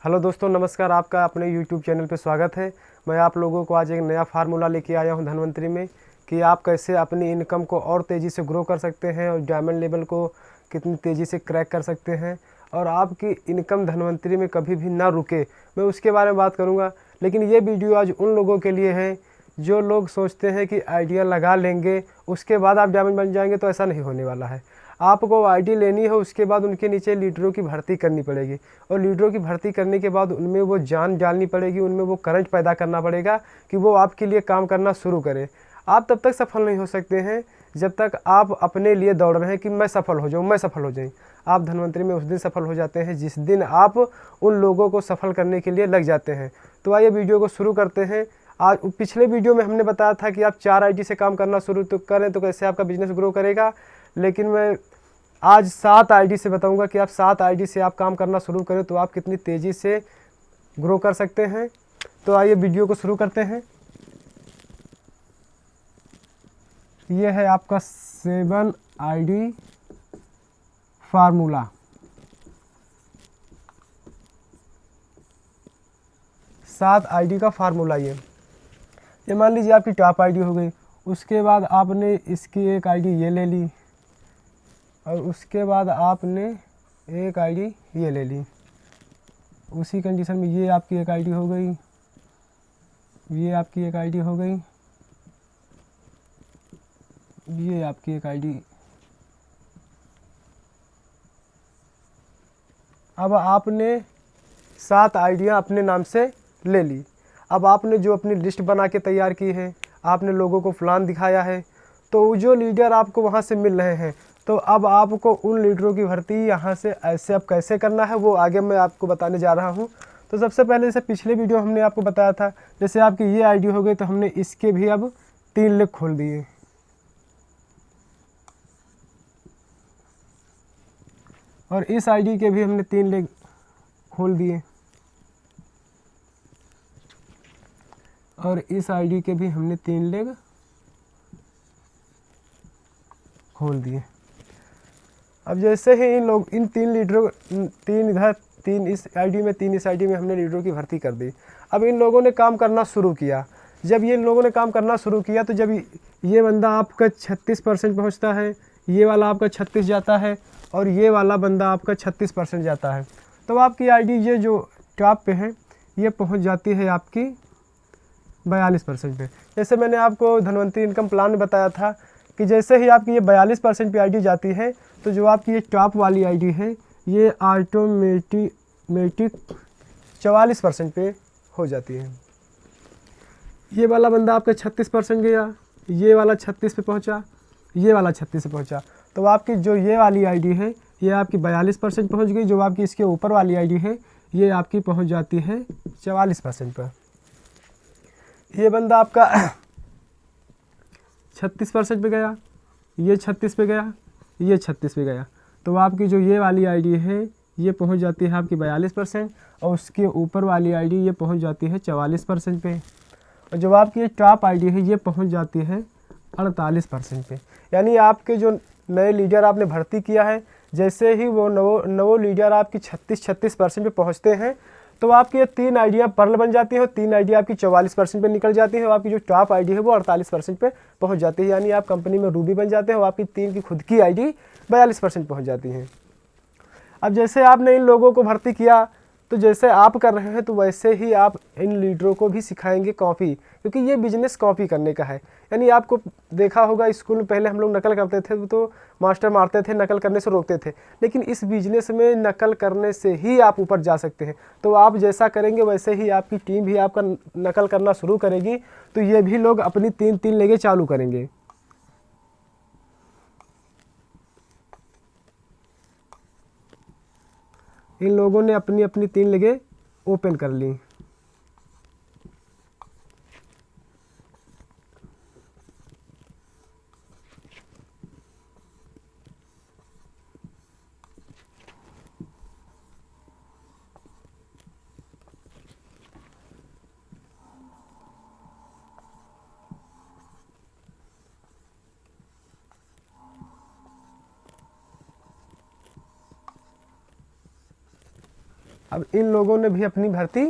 Hello दोस्तों, नमस्कार। आपका अपने यूट्यूब चैनल पे स्वागत है। मैं आप लोगों को आज एक नया फार्मूला लेके आया हूं धनवंतरी में कि आप कैसे अपनी इनकम को और तेज़ी से ग्रो कर सकते हैं और डायमंड लेवल को कितनी तेज़ी से क्रैक कर सकते हैं और आपकी इनकम धनवंतरी में कभी भी ना रुके। मैं उसके बारे में बात करूँगा। लेकिन ये वीडियो आज उन लोगों के लिए है जो लोग सोचते हैं कि आइडिया लगा लेंगे उसके बाद आप डायमंड बन जाएंगे। तो ऐसा नहीं होने वाला है। आपको आईडी लेनी है, उसके बाद उनके नीचे लीडरों की भर्ती करनी पड़ेगी और लीडरों की भर्ती करने के बाद उनमें वो जान डालनी पड़ेगी, उनमें वो करंट पैदा करना पड़ेगा कि वो आपके लिए काम करना शुरू करें। आप तब तक सफल नहीं हो सकते हैं जब तक आप अपने लिए दौड़ रहे हैं कि मैं सफल हो जाऊँ, मैं सफल हो जाऊँ। आप धनवंतरी में उस दिन सफल हो जाते हैं जिस दिन आप उन लोगों को सफल करने के लिए लग जाते हैं। तो आइए वीडियो को शुरू करते हैं। आज पिछले वीडियो में हमने बताया था कि आप 4 आईडी से काम करना शुरू तो करें तो कैसे आपका बिजनेस ग्रो करेगा। लेकिन मैं आज 7 आईडी से बताऊंगा कि आप 7 आईडी से आप काम करना शुरू करें तो आप कितनी तेज़ी से ग्रो कर सकते हैं। तो आइए वीडियो को शुरू करते हैं। ये है आपका 7 आईडी फार्मूला। 7 आईडी का फार्मूला ये मान लीजिए आपकी टॉप आईडी हो गई। उसके बाद आपने इसकी एक आईडी ये ले ली और उसके बाद आपने एक आईडी ये ले ली। उसी कंडीशन में ये आपकी एक आईडी हो गई, ये आपकी एक आईडी हो गई, ये आपकी एक आईडी। अब आपने 7 आईडियाँ अपने नाम से ले ली। अब आपने जो अपनी लिस्ट बना के तैयार की है, आपने लोगों को प्लान दिखाया है, तो जो लीडर आपको वहाँ से मिल रहे हैं, तो अब आपको उन लीडरों की भर्ती यहाँ से ऐसे अब कैसे करना है वो आगे मैं आपको बताने जा रहा हूँ। तो सबसे पहले जैसे पिछले वीडियो हमने आपको बताया था, जैसे आपकी ये आईडी हो गई तो हमने इसके भी अब 3 लेग खोल दिए। और इस आईडी के भी हमने 3 लेग खोल दिए और इस आईडी के भी हमने 3 लेग खोल दिए। अब जैसे ही इन लोग इन 3 लीडरों 3 इधर 3 इस आईडी में 3 इस आईडी में हमने लीडरों की भर्ती कर दी। अब इन लोगों ने काम करना शुरू किया। जब ये लोगों ने काम करना शुरू किया तो जब ये बंदा आपका 36% पहुँचता है, ये वाला आपका 36 जाता है और ये वाला बंदा आपका 36% जाता है, तो आपकी आईडी ये जो टॉप पे है ये पहुंच जाती है आपकी 42% पे। जैसे मैंने आपको धनवंतरी इनकम प्लान में बताया था कि जैसे ही आपकी ये 42% पे आईडी जाती है तो जो आपकी ये टॉप वाली आईडी है ये ऑटोमेटिक 44% पे हो जाती है। ये वाला बंदा आपका 36% गया, ये वाला 36 पे पहुंचा, ये वाला 36 पे पहुंचा, तो आपकी जो ये वाली आईडी है ये आपकी 42% पहुंच गई। जो आपकी इसके ऊपर वाली आईडी है ये आपकी पहुंच जाती है 44% पर। ये बंदा आपका 36% पे गया, ये 36 पे गया, ये 36 पे गया, तो आपकी जो ये वाली आईडी है ये पहुंच जाती है आपकी 42% और उसके ऊपर वाली आईडी ये पहुंच जाती है 44% पे। और जो आपकी ये टॉप आईडी है ये पहुंच जाती है 48% पे। यानी आपके जो नए लीडर आपने भर्ती किया है, जैसे ही वो नवो लीडर आपकी 36% पे पहुंचते हैं तो आपकी ये 3 आईडियाँ पर्ल बन जाती हैं और 3 आईडिया आपकी 44% पे निकल जाती है और आपकी जो टॉप आईडी है वो 48% पे पहुंच जाती है। यानी आप कंपनी में रूबी बन जाते हैं और आपकी 3 की खुद की आईडी 42% पहुंच जाती है। अब जैसे आपने इन लोगों को भर्ती किया तो जैसे आप कर रहे हैं तो वैसे ही आप इन लीडरों को भी सिखाएंगे कॉपी, क्योंकि ये बिजनेस कॉपी करने का है। यानी आपको देखा होगा स्कूल में पहले हम लोग नकल करते थे तो मास्टर मारते थे, नकल करने से रोकते थे, लेकिन इस बिजनेस में नकल करने से ही आप ऊपर जा सकते हैं। तो आप जैसा करेंगे वैसे ही आपकी टीम भी आपका नकल करना शुरू करेगी, तो ये भी लोग अपनी 3 लेगे चालू करेंगे। इन लोगों ने अपनी अपनी 3 लेगे ओपन कर ली। अब इन लोगों ने भी अपनी भर्ती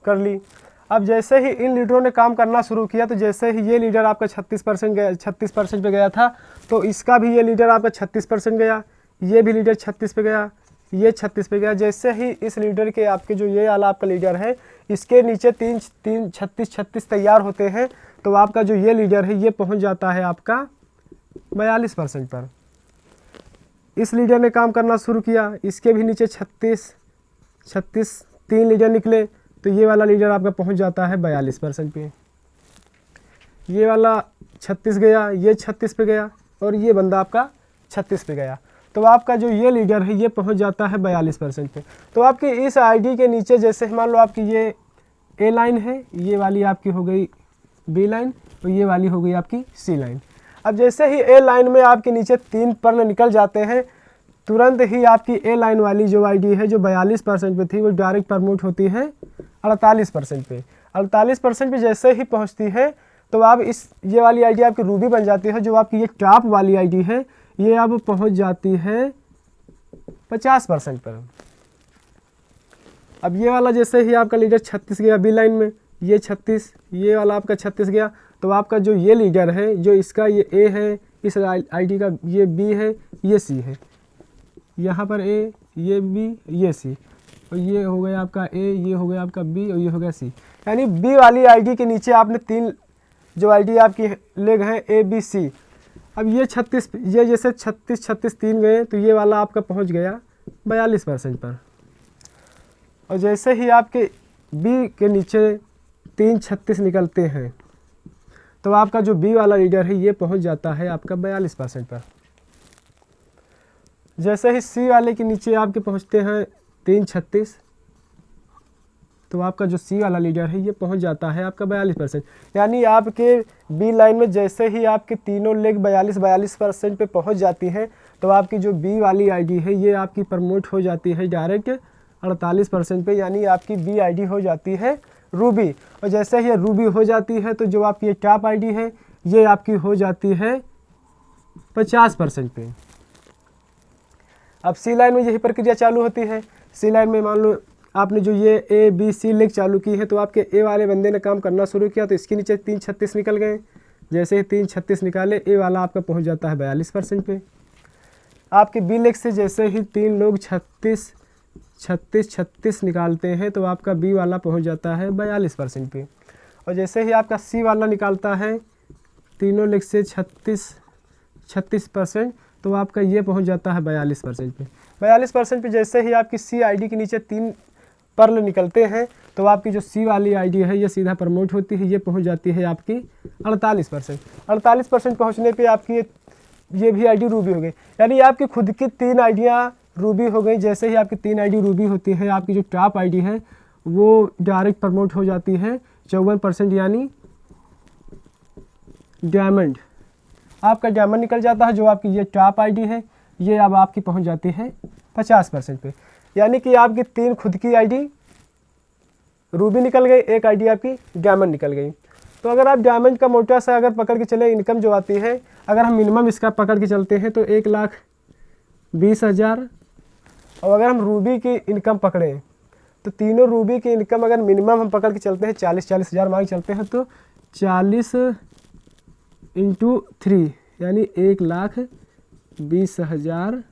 कर ली। अब जैसे ही इन लीडरों ने काम करना शुरू किया, तो जैसे ही ये लीडर आपका 36% पे गया था, तो इसका भी ये लीडर आपका 36% गया, ये भी लीडर 36 पे गया, ये 36 पे गया। जैसे ही इस लीडर के आपके जो ये वाला आपका लीडर है, इसके नीचे 36 तैयार होते हैं, तो आपका जो ये लीडर है ये पहुंच जाता है आपका 42% पर। इस लीडर ने काम करना शुरू किया, इसके भी नीचे 36 3 लीडर निकले, तो ये वाला लीडर आपका पहुंच जाता है 42% पे। ये वाला 36 गया, ये 36 पे गया, और ये बंदा आपका 36 पे गया, तो आपका जो ये लीडर है ये पहुंच जाता है 42% पे। तो आपकी इस आईडी के नीचे जैसे मान लो आपकी ये ए लाइन है, ये वाली आपकी हो गई बी लाइन, और ये वाली हो गई आपकी सी लाइन। अब जैसे ही ए लाइन में आपके नीचे 3 पर्ण निकल जाते हैं, तुरंत ही आपकी ए लाइन वाली जो आईडी है जो 42% पे थी, वो डायरेक्ट प्रमोट होती है 48% पे। 48% पे जैसे ही पहुंचती है, तो आप ये वाली आईडी आपकी रूबी बन जाती है। जो आपकी ये टॉप वाली आईडी है, ये अब पहुंच जाती है 50% पर। अब ये वाला जैसे ही आपका लीडर 36 गया बी लाइन में, ये 36, ये वाला आपका 36 गया, तो आपका जो ये लीडर है, जो इसका ये ए है, इस आईडी का ये बी है, ये सी है, यहाँ पर ए, ये बी, ये सी, और ये हो गया आपका ए, ये हो गया आपका बी, और ये हो गया सी। यानी बी वाली आईडी के नीचे आपने 3 जो आईडी आपकी ले गए ए बी सी। अब ये 36, ये जैसे 36 3 गए, तो ये वाला आपका पहुंच गया 42% पर। और जैसे ही आपके बी के नीचे 3 36 निकलते हैं, तो आपका जो बी वाला लीडर है ये पहुंच जाता है आपका 42% पर। जैसे ही सी वाले के नीचे आपके पहुंचते हैं 3 36, तो आपका जो सी वाला लीडर है ये पहुंच जाता है आपका 42%। यानी आपके बी लाइन में जैसे ही आपके तीनों लेग 42% पे पहुंच जाती हैं, तो आपकी जो बी वाली आईडी है ये आपकी प्रमोट हो जाती है डायरेक्ट 48% पे। यानी आपकी बी आईडी हो जाती है रूबी। और जैसे ही रूबी हो जाती है, तो जो आपकी टॉप आईडी है ये आपकी हो जाती है 50% पे। अब सी लाइन में यही प्रक्रिया चालू होती है। सी लाइन में मान लो आपने जो ये ए बी सी लेग चालू की है, तो आपके ए वाले बंदे ने काम करना शुरू किया, तो इसके नीचे 3 36 निकल गए। जैसे ही 3 36 निकाले, ए वाला आपका पहुंच जाता है 42% पे। आपके बी लेग से जैसे ही 3 लोग 36 निकालते हैं, तो आपका बी वाला पहुंच जाता है 42% पे। और जैसे ही आपका सी वाला निकालता है तीनों लेग से 36%, तो आपका ये पहुंच जाता है 42% पे। 42% पे जैसे ही आपकी सी आईडी के नीचे 3 पर्ल निकलते हैं, तो आपकी जो सी वाली आईडी है ये सीधा प्रमोट होती है, ये पहुंच जाती है आपकी 48%। 48% पहुंचने पे आपकी ये भी आईडी रूबी हो गई। यानी आपकी खुद की 3 आईडियाँ रूबी हो गई। जैसे ही आपकी 3 आईडी रूबी होती है, आपकी जो टॉप आईडी है वो डायरेक्ट प्रमोट हो जाती है 54%, यानी डायमंड। आपका डायमंड निकल जाता है। जो आपकी ये टॉप आईडी है ये अब आपकी पहुंच जाती है 50% पे। यानी कि आपकी 3 खुद की आईडी रूबी निकल गई, एक आईडी आपकी डायमंड निकल गई। तो अगर आप डायमंड का मोटा सा अगर पकड़ के चले, इनकम जो आती है, अगर हम मिनिमम इसका पकड़ के चलते हैं तो 1,20,000। और अगर हम रूबी की इनकम पकड़ें, तो तीनों रूबी की इनकम अगर मिनिमम हम पकड़ के चलते हैं 40 हज़ार मान के चलते हैं, तो 40 × 3 यानी 1,20,000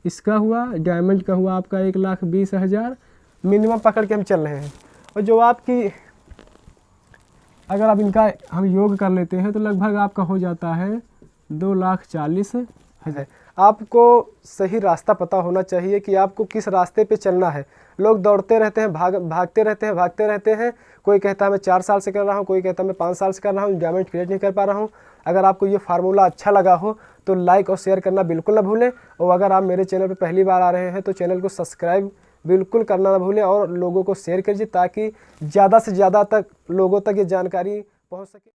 इसका हुआ। डायमंड का हुआ आपका 1,20,000 मिनिमम पकड़ के हम चल रहे हैं। और जो आपकी अगर आप इनका हम योग कर लेते हैं, तो लगभग आपका हो जाता है 2,40,000। आपको सही रास्ता पता होना चाहिए कि आपको किस रास्ते पे चलना है। लोग दौड़ते रहते हैं, भागते रहते हैं। कोई कहता है मैं 4 साल से कर रहा हूँ, कोई कहता है मैं 5 साल से कर रहा हूँ, डायमंड क्रिएट नहीं कर पा रहा हूँ। अगर आपको ये फार्मूला अच्छा लगा हो तो लाइक और शेयर करना बिल्कुल ना भूलें। और अगर आप मेरे चैनल पर पहली बार आ रहे हैं तो चैनल को सब्सक्राइब बिल्कुल करना ना भूलें, और लोगों को शेयर कीजिए ताकि ज़्यादा से ज़्यादा तक लोगों तक ये जानकारी पहुँच सके।